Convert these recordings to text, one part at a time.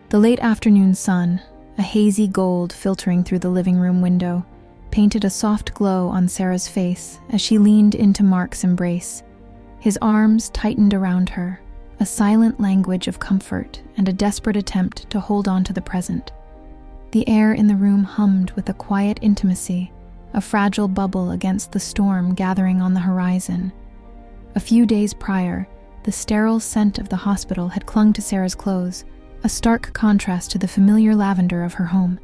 The late afternoon sun, a hazy gold filtering through the living room window, painted a soft glow on Sarah's face as she leaned into Mark's embrace. His arms tightened around her, a silent language of comfort and a desperate attempt to hold on to the present. The air in the room hummed with a quiet intimacy, a fragile bubble against the storm gathering on the horizon. A few days prior, the sterile scent of the hospital had clung to Sarah's clothes, a stark contrast to the familiar lavender of her home.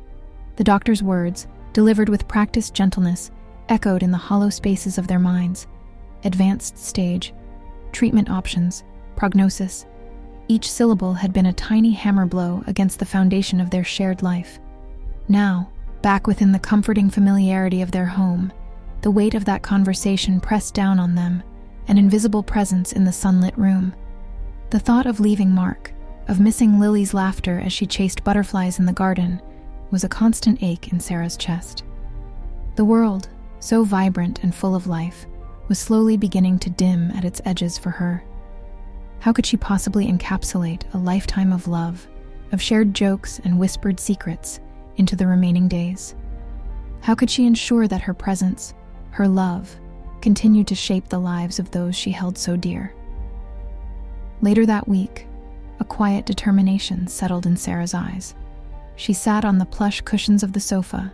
The doctor's words, delivered with practiced gentleness, echoed in the hollow spaces of their minds. Advanced stage, treatment options, prognosis. Each syllable had been a tiny hammer blow against the foundation of their shared life. Now, back within the comforting familiarity of their home, the weight of that conversation pressed down on them, an invisible presence in the sunlit room. The thought of leaving Mark, of missing Lily's laughter as she chased butterflies in the garden, was a constant ache in Sarah's chest. The world, so vibrant and full of life, was slowly beginning to dim at its edges for her. How could she possibly encapsulate a lifetime of love, of shared jokes and whispered secrets, into the remaining days? How could she ensure that her presence, her love, continued to shape the lives of those she held so dear? Later that week, a quiet determination settled in Sarah's eyes. She sat on the plush cushions of the sofa,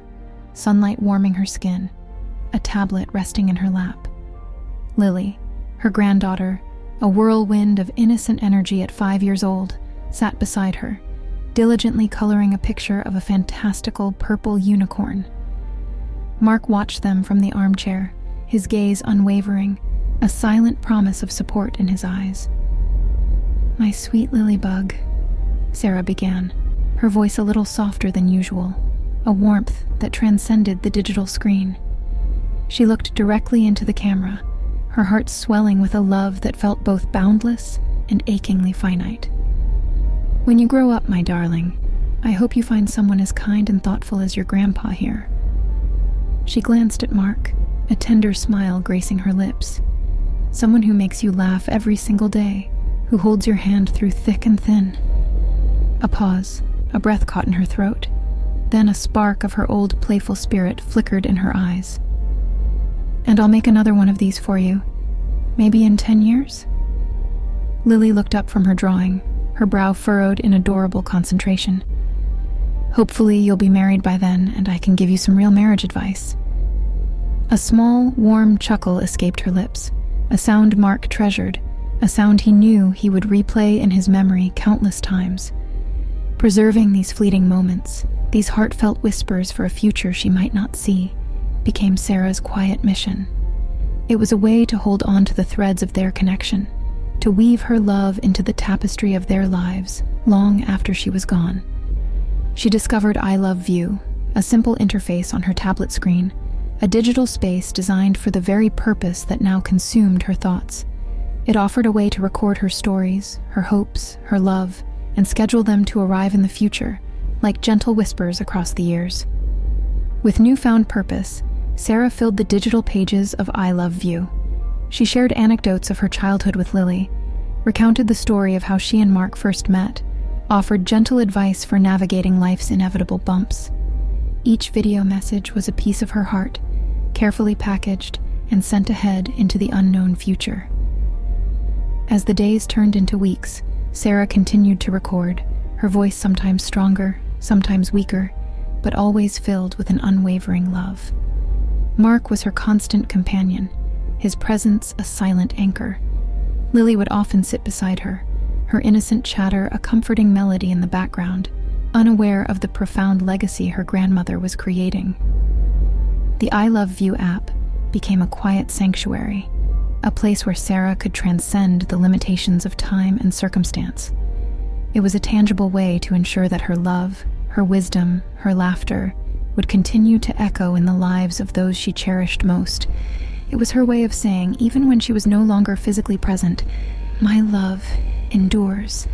sunlight warming her skin, a tablet resting in her lap. Lily, her granddaughter, a whirlwind of innocent energy at 5 years old, sat beside her, diligently coloring a picture of a fantastical purple unicorn. Mark watched them from the armchair, his gaze unwavering, a silent promise of support in his eyes. "My sweet Lilybug," Sarah began, her voice a little softer than usual, a warmth that transcended the digital screen. She looked directly into the camera, her heart swelling with a love that felt both boundless and achingly finite. "When you grow up, my darling, I hope you find someone as kind and thoughtful as your grandpa here." She glanced at Mark, a tender smile gracing her lips. "Someone who makes you laugh every single day, who holds your hand through thick and thin." A pause, a breath caught in her throat. Then a spark of her old playful spirit flickered in her eyes. "And I'll make another one of these for you. Maybe in 10 years? Lily looked up from her drawing, her brow furrowed in adorable concentration. "Hopefully you'll be married by then, and I can give you some real marriage advice." A small, warm chuckle escaped her lips, a sound Mark treasured, a sound he knew he would replay in his memory countless times. Preserving these fleeting moments, these heartfelt whispers for a future she might not see, became Sarah's quiet mission. It was a way to hold on to the threads of their connection, to weave her love into the tapestry of their lives long after she was gone. She discovered iLoveView, a simple interface on her tablet screen, a digital space designed for the very purpose that now consumed her thoughts. It offered a way to record her stories, her hopes, her love, and schedule them to arrive in the future, like gentle whispers across the years. With newfound purpose, Sarah filled the digital pages of iLoveView. She shared anecdotes of her childhood with Lily, recounted the story of how she and Mark first met, offered gentle advice for navigating life's inevitable bumps. Each video message was a piece of her heart, carefully packaged and sent ahead into the unknown future. As the days turned into weeks, Sarah continued to record, her voice sometimes stronger, sometimes weaker, but always filled with an unwavering love. Mark was her constant companion, his presence a silent anchor. Lily would often sit beside her, her innocent chatter a comforting melody in the background, unaware of the profound legacy her grandmother was creating. The iLoveView app became a quiet sanctuary, a place where Sarah could transcend the limitations of time and circumstance. It was a tangible way to ensure that her love, her wisdom, her laughter would continue to echo in the lives of those she cherished most. It was her way of saying, even when she was no longer physically present, "My love endures,